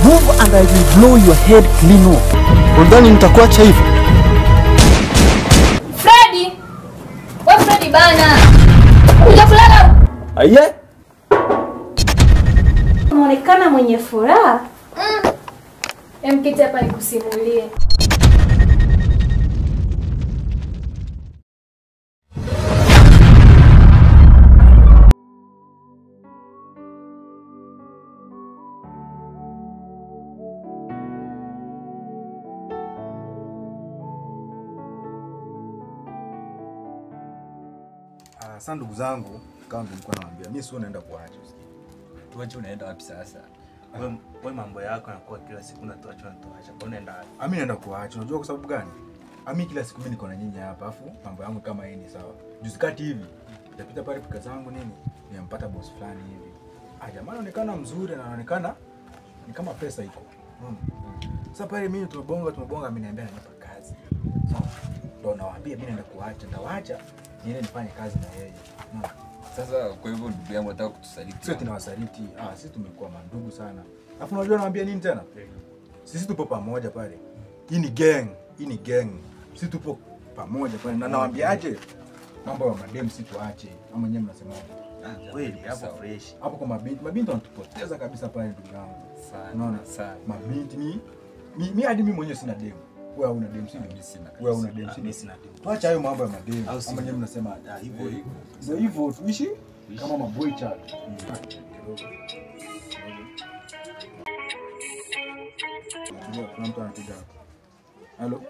Move and I will blow your head clean off. Undani nitakuacha hivyo? Freddy! Wewe Freddy bana. Kuja kulala. Aye? Unaonekana mwenye furaha. Mkiti hapa nikusimulie. Sasa ndugu zangu, kama nilikuwa nawaambia, mimi sio naenda kuacha. Tuache unaenda wapi sasa? Wewe mambo yako yanakuwa kila siku unatuacha. Kwa unaenda wapi? Mimi naenda kuacha. Unajua kwa sababu gani? Mimi kila siku mimi niko na nyinyi hapa, afu mambo yangu kama hii ni sawa. Juzi kati hivi, napita pale pika zangu nini, nimpata boss fulani hivi. Jamaa anaonekana mzuri na anaonekana ni kama pesa iko. Sasa pale mimi tumebonga ameniambia ananipa kazi. Ndio nawaambia mimi naenda kuacha, nitawaacha niende nifanye kazi na yeye. Sasa kwa hivyo ndugu yangu nataka kutusaliti. Sio tunawasaliti. Sisi tumekuwa mandugu sana. Alafu unajua naambia nini tena? Sisi tupo pamoja pale. Hii ni gang. Sisi tupo pamoja pale. Na nawaambiaje? Mambo ya madem si tuache. Ama nyewe mnasemaje? Kweli hapo fresh. Hapo kwa mabinti wanatupoteza kabisa pale ndugu yangu. Sana sana. Mabinti mimi hadi mimi mwenyewe sina dem. Wewe una dem sina? Wewe una dem sina? Tuache hayo mambo ya madem. Ama nyewe mnasema hivyo. Ndio hivyo tuishi kama maboy chat. Ndio kuna mtu anakuja. Hello.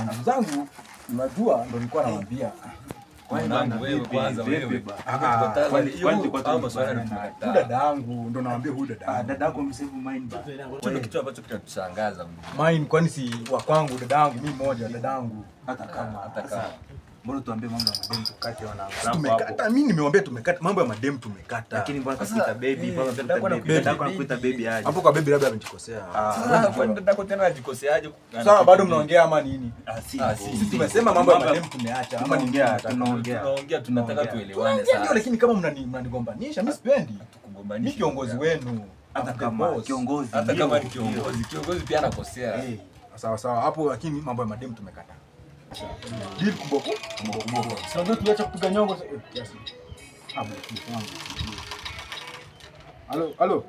Ndugu zangu, unajua ndio nilikuwa nawaambia. Wewe kwanza wewe. Huyu dadangu ndo naambia huyu dadangu. Dadako msave mind ba. Hicho kitu ambacho kitatushangaza. Mind kwani si wa kwangu dadangu mimi moja dadangu. Hata kama. Mbona tuambie mambo ya madem tukate wanangu. Tumekata mimi nimemwambia tumekata mambo ya madem tumekata. Lakini mbona kakuita baby? Dadako anakuita baby aje? Hapo kwa baby labda amejikosea. Kwani dadako tena ajikoseaje? Sasa bado mnaongea ama nini? Sisi tumesema mambo ya madem tumeacha ama tunaongea tunataka tuelewane sana. Lakini kama mnanigombanisha mimi sipendi. Tukugombanisha. Mimi kiongozi wenu. Hata kama kiongozi pia anakosea. Sawa hapo, lakini mambo ya madem tumekata. Deal kubwa. Sasa tuacha kupiga nyongo kiasi. Halo.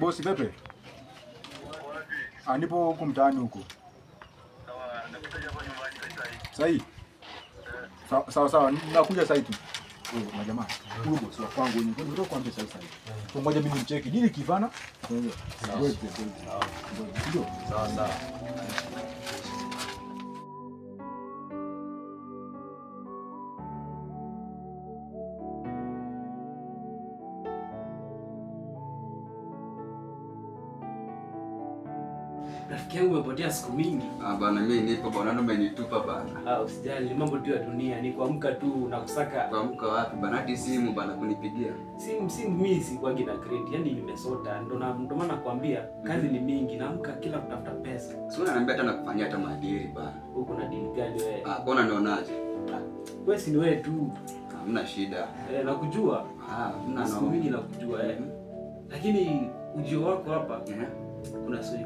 Bosi pepe. Nipo huko mtaani huko. Sawa. Nakuja sasa hivi. Majamaa. Huyo bosi wa kwangu wenyewe. Ndio kuambia sasa hivi. Ngoja mimi nimcheki. Dili kivana. Sawa. Rafiki yangu umepotea siku mingi. Bana mimi nipo bwana, naomba nitupa bana. Usijali, mambo tu ya dunia, ni kuamka tu na kusaka. Kuamka wapi bana? Hadi simu bana kunipigia. Simu mimi si kwa gina credit, yani nimesota. Ndio maana nakwambia kazi ni mingi, naamka kila kutafuta pesa. Sio unaniambia hata nakufanyia hata madili bana. Huko na deal gani wewe? Mbona nionaje? Wewe si ni wewe tu. Hamna shida. Nakujua. Mna siku mingi nakujua Lakini ujio wako hapa kuna swali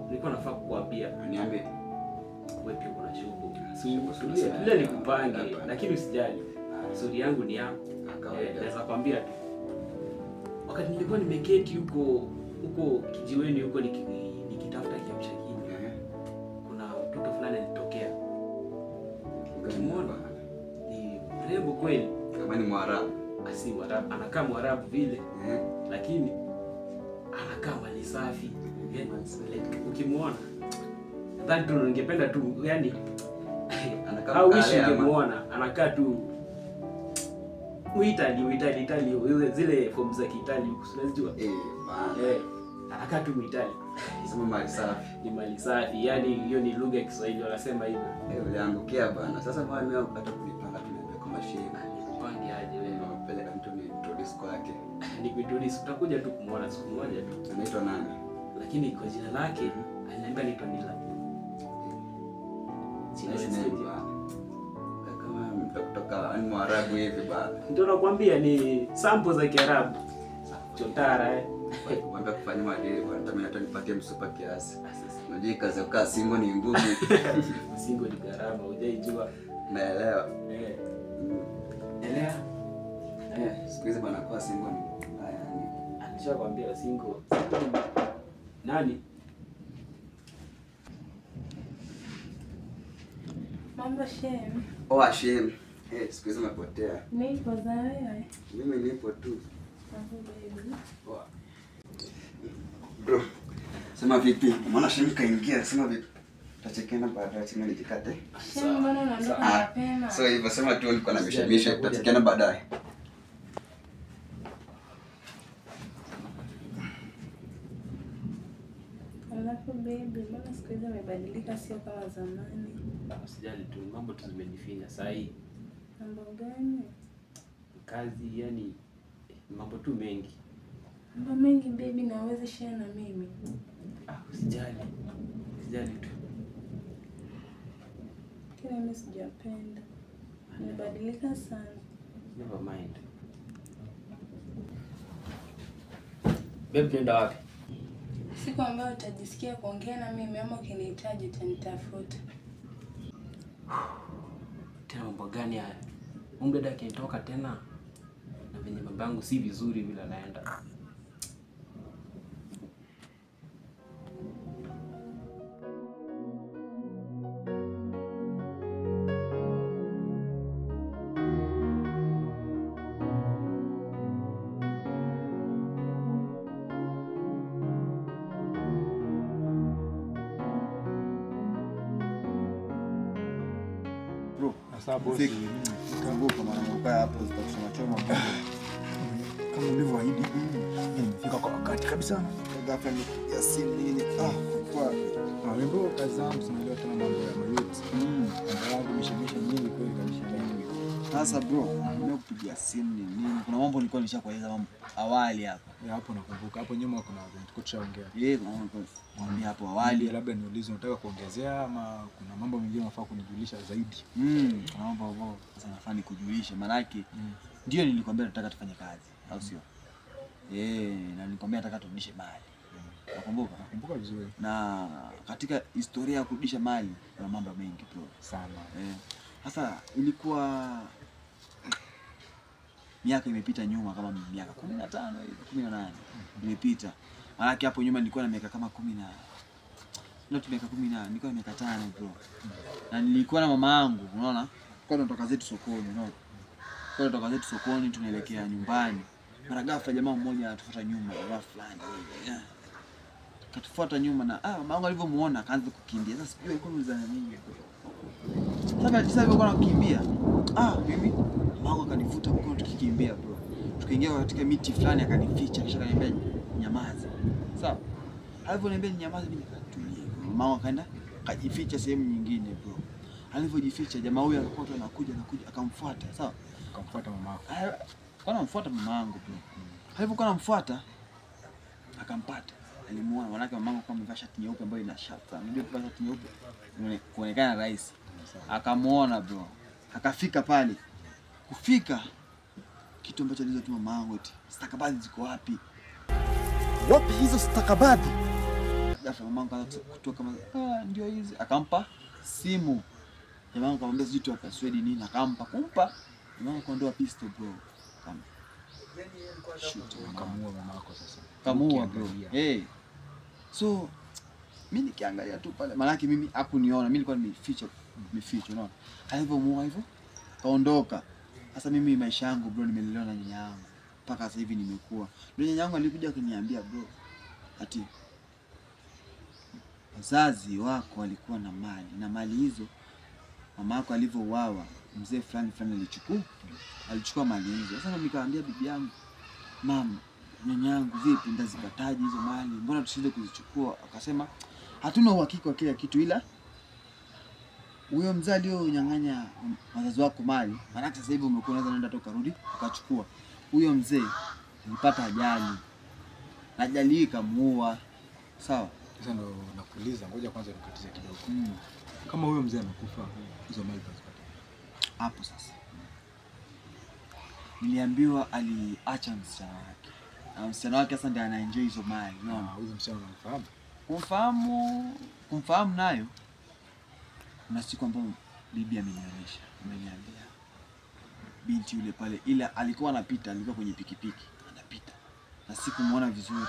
nilikuwa nafaa kukuambia. Niambie. Wewe pia kuna shughuli. Tulia nikupange, lakini usijali. Stori yangu ni yako. Naweza kwambia tu. Wakati nilikuwa nimeketi huko kijiweni huko nikitafuta kiamsha kinywa. Kuna mtoto fulani alitokea. Ukimwona ni mrembo kweli. Kama ni Mwarabu. Si Mwarabu, anakaa Mwarabu vile. Lakini anakaa mali safi. Ukimwona nadhani tu ningependa tu yani anakaa ungemuona anakaa tu Italy zile form za Kiitali unazijua anakaa tu Italy. Sema mali safi. Ni mali safi, yani hiyo ni lugha ya Kiswahili wanasema hivyo. Uliangukia bana. Sasa bwana mimi hata kulipanga tunaambia kama shika. Pange aje wewe unapeleka mtu ni introduce kwake. Nikuintroduce, utakuja tu kumuona siku moja tu. Anaitwa nani? Lakini kwa jina lake aliniambia ni Tonila. Kama mtu kutoka Mwarabu hivi bana. Ndio nakwambia ni sample za Kiarabu. Chotara Mwambie kufanya madili kwa mimi hata nipatie msupa kiasi. Unajua kazi ya kukaa single ni ngumu. Single ni gharama, hujaijua. Naelewa. Elewa. Siku hizi bana kwa single ni mbaya yani. Alishakwambia single. Nani? Mambo shame. Oh, shame. Siku hizi umepotea. Nipo za wewe. Mimi nipo tu. Mambo baby. Poa. Bro. Sema vipi? Maana shame kaingia, sema vipi? Tachekana baadaye chini nijikate. Shame mbona unaondoka mapema? So hivyo sema tu niko na mishemishe, tachekana baadaye. Alafu baby, mbona siku hizi umebadilika sio kama zamani? Usijali tu, mambo tu zimejifinya saa hii. Mambo gani? Kazi yani mambo tu mengi. Mambo mengi baby, na uweze share na mimi. Usijali. Usijali tu. Kila mimi sijapenda. Nimebadilika sana. Never mind. Babe, tunaenda wapi? Siku ambayo utajisikia kuongea na mimi ama ukinihitaji utanitafuta. Tena mambo gani haya? Dada akinitoka tena na venye mambo yangu si vizuri vile naenda. Sasa bosi, Kumbuka mara mkaa hapo zitakusoma choma. Kama ulivyoahidi, nimefika kwa wakati kabisa. Ghafla ni ya simu nini? Kwa Mambo kazi zangu sinaelewa tena mambo ya mayuti. Angalau mishemishe nyingi kweli kabisa nyingi. sasa bro, nimekupigia simu ni nini? Kuna mambo nilikuwa nishakueleza mambo awali hapa. Hapo nakumbuka. Hapo nyuma kuna tulikuwa tushaongea. Kuna mambo nilikuwa hapo awali. Labda niulize unataka kuongezea ama kuna mambo mengine unafaa kunijulisha zaidi? Kuna mambo ambayo sasa nafaa nikujulishe maana yake ndio nilikwambia nataka tufanye kazi, au sio? Na nilikwambia nataka turudishe mali. Nakumbuka? Nakumbuka vizuri. Na katika historia ya kurudisha mali kuna mambo mengi bro. Sana. Sasa ilikuwa miaka imepita nyuma kama miaka 15 hivi 18 imepita. Maana hapo nyuma nilikuwa na miaka kama 10 na miaka 10 na nilikuwa na miaka 5 bro. Na nilikuwa na mama yangu, unaona? Kwa tunatoka zetu sokoni, unaona? Kwa tunatoka zetu sokoni tunaelekea nyumbani. Mara ghafla jamaa mmoja anatufuata nyuma, jamaa fulani. Katufuata nyuma na mama yangu alivyomuona akaanza kukimbia. Sasa sijui alikuwa anazana nini. Sasa alikuwa anakimbia. Mimi mama akanifuta mkono tukikimbia bro. Tukaingia katika miti fulani akanificha kisha akaniambia nyamaza. Sawa? Alivyoniambia nyamaza mimi nikatulia. Mama akaenda akajificha sehemu nyingine bro. Alivyojificha jamaa huyo alikuwa tu anakuja akamfuata. Sawa? Akamfuata mama yako. Kwa anamfuata mama yangu bro. Alivyokuwa anamfuata akampata. Alimuona manake mama yangu amevaa shati nyeupe ambayo ina shati. Unajua kuvaa shati nyeupe kuonekana rahisi. Akamuona bro. Akafika pale. Kufika kitu ambacho alizotuma mama yangu eti stakabadhi ziko wapi? Wapi hizo stakabadhi? Ghafla mama yangu akaanza kutoka ndio hizi. Akampa simu. Jamaa wangu akamwambia sijui tu password nini, akampa kumpa. Jamaa wangu akaondoa pistol bro. Kamua mama yako sasa. Kamua bro. So mimi nikiangalia tu pale maana yake mimi hakuniona, mimi nilikuwa nimeficha unaona. Alivyomuona hivyo kaondoka. Sasa mimi maisha yangu bro nimelelewa na nyanya yangu mpaka sasa hivi nimekuwa. Ndio nyanya yangu alikuja akiniambia bro ati wazazi wako walikuwa na mali na mali hizo mama yako alivyouawa mzee fulani alichukua mali hizo. Sasa mimi nikaambia bibi yangu, mama nyanya yangu vipi ndazipataje hizo mali? Mbona tusije kuzichukua? Akasema hatuna uhakika wa kila kitu ila huyo mzee aliyonyang'anya wazazi wako mali, maana sasa hivi umekuwa unaweza nenda toka rudi ukachukua. Huyo mzee alipata ajali. Ajali hii kamuua. Sawa? Sasa ndo nakuuliza, ngoja kwanza nikatize kidogo. Kama huyo mzee amekufa, hizo mali tazipata hapo sasa. Niliambiwa aliacha msichana wake. msichana wake sasa ndiye anaenjoy hizo mali. Unaona? Huyo msichana unamfahamu? Kumfahamu nayo. Kuna siku ambayo bibi ameniambia binti yule pale, ila alikuwa anapita, alikuwa kwenye pikipiki anapita na sikumuona vizuri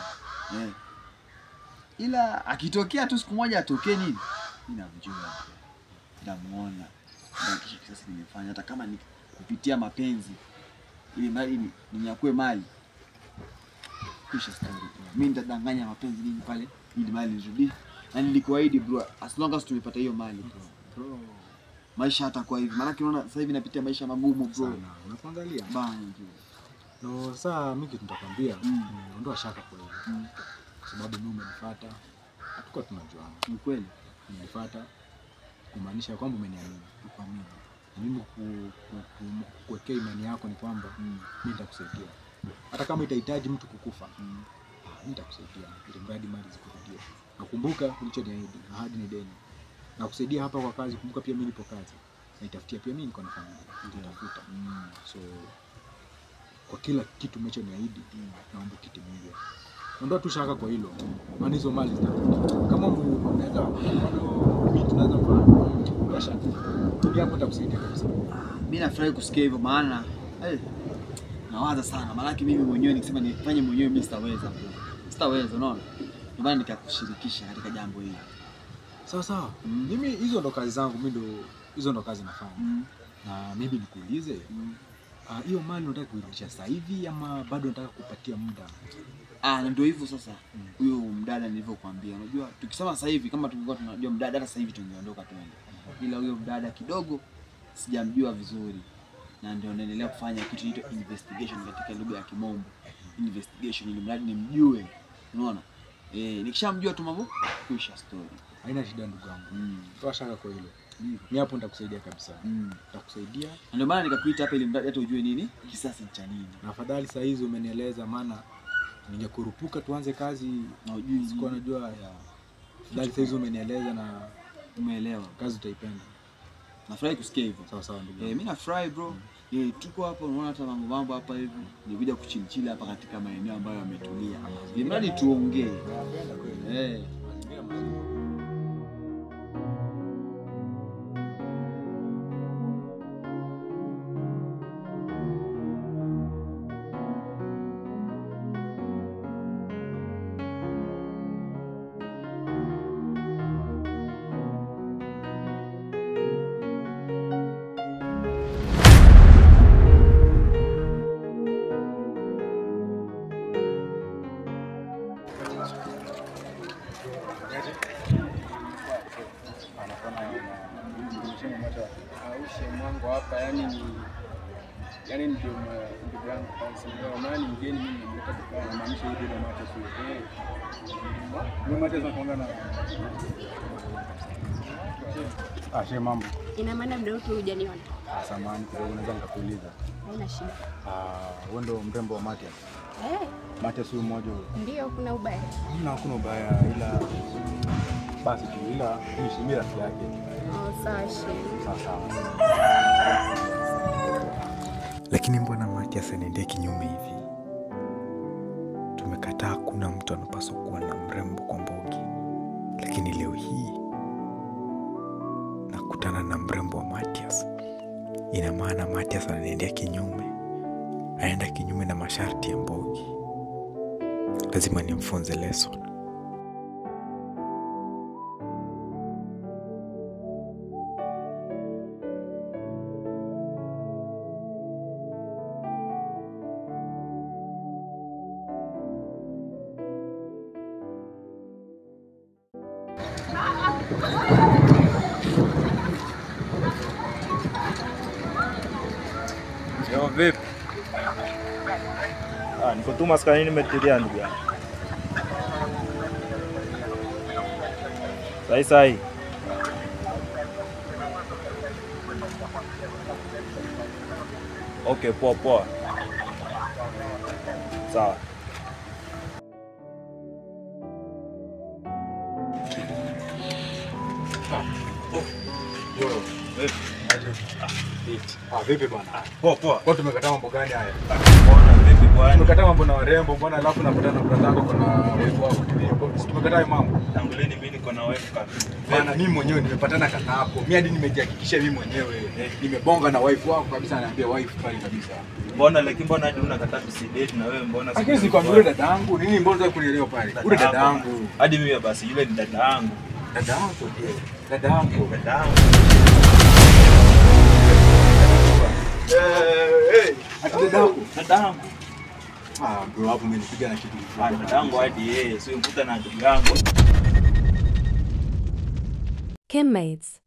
ila akitokea tu siku moja atokee nini, mimi namjua, namuona, ndio sasa nimefanya hata kama ni kupitia mapenzi ili mali ninyakue mali, kisha story mimi nitadanganya mapenzi nini pale ili mali nirudi, na nilikuahidi bro, as long as tumepata hiyo mali bro, maisha hatakuwa hivi. Maana unaona sasa hivi napitia maisha magumu bro. Unakuangalia bana. No, sasa mimi kitu nitakwambia, ondoa shaka kwa hiyo. Kwa sababu mimi umenifuata. Hatuko tunajua. Ni kweli. Umenifuata. Kumaanisha kwamba umeniamini. Kuamini. Na mimi kuwekea imani yako ni kwamba mimi nitakusaidia. Hata kama itahitaji mtu kukufa. Mimi nitakusaidia. Ili mradi mali zikurudie. Nakumbuka ulichoniahidi, ahadi ni deni. Na kusaidia hapa kwa kazi, kumbuka pia mimi nipo kazi. Na itafutia pia mimi niko na familia. Nitafuta. So kwa kila kitu umechoniahidi, naomba kitimize. Ondoa tu shaka kwa hilo. Maana hizo mali zitarudi. Kama unaweza mimi tunaweza kwa shaka. Pia hapo nitakusaidia kabisa. Mimi nafurahi kusikia hivyo, maana nawaza sana. Maana mimi mwenyewe nikisema nifanye mwenyewe mimi sitaweza. Sitaweza, unaona? Ndio maana nikakushirikisha katika jambo hili. Sawa. Mimi hizo ndo kazi zangu, mimi ndo hizo ndo kazi nafanya. Na mimi nikuulize, hiyo mali unataka kuirudisha sasa hivi ama bado unataka kupatia muda? Na ndio hivyo sasa. Huyo mdada nilivyokuambia, unajua tukisema sasa hivi kama tungekuwa tunajua mdada sasa hivi tungeondoka tuende. Ila huyo mdada kidogo sijamjua vizuri. Na ndio naendelea kufanya kitu hicho investigation katika lugha ya Kimombo. Investigation ili mradi nimjue. Unaona? Nikishamjua tu mambo kuisha story. Haina shida ndugu yangu. Toa shaka kwa hilo. Mimi hapo nitakusaidia kabisa. Nitakusaidia. Ndio maana nikakuita hapa ili mradi hata ujue nini kisasi cha nini. Na afadhali saa hizo umenieleza, maana ningekurupuka tuanze kazi na ujui sikuwa najua ya. Afadhali saa hizo umenieleza na umeelewa. Kazi utaipenda. Nafurahi kusikia hivyo. Sawa ndugu. Mimi nafurahi bro. Tuko hapa unaona hata mambo hapa hivi. Nikuja kuchilichila hapa katika maeneo ambayo yametulia. Ni mradi tuongee. Yani ndio ndugu yangu basi. Maana ni mgeni mimi nimetoka kwa maanisha hivi na macho sio. Mimi macho zinakuanga na. She mambo. Ina maana muda wote hujaniona. Samahani kidogo, unaweza nikakuuliza? Haina shida. Wewe ndo mrembo wa Matias? Matias huyu mmoja huyo. Ndio, kuna ubaya. Hakuna ubaya, ila basi tu, ila ni rafiki yake. Sawa. Lakini mbona Matias anaendea kinyume hivi? Tumekataa kuna mtu anapaswa kuwa na mrembo kwa Mbogi. Lakini leo hii nakutana na mrembo wa Matias. Ina maana Matias anaendea kinyume. Anaenda kinyume na masharti ya Mbogi. Lazima nimfunze lesson. Yo vipi? Niko tu maskanini nimetulia ndugu yangu. Sai. Okay, poa. Sawa. Vipi bwana? Poa. Kwa tumekataa mambo gani haya? Mbona vipi bwana? tumekataa mambo na warembo bwana, alafu unapatana na brother yako kuna wife wako kidogo. Tumekataa mambo. Tangu lini mimi niko na wife kaka? Bana mimi mwenyewe nimepatana kaka hapo. Mimi hadi nimejihakikisha mimi mwenyewe. Nimebonga na wife wako kabisa, ananiambia wife pale kabisa. Mbona hadi unakataa tusidate na wewe mbona? Lakini si kwa yule dada yangu. Nini mbona unataka kunielewa pale? Yule dada yangu. Hadi mimi basi yule ni dada yangu. Dada yangu ndiye. Dada yangu. Dada yangu. Bro hapo umenipiga na kitu. Dada yangu hadi yeye, sio mkuta na ndugu yangu. Kimmates.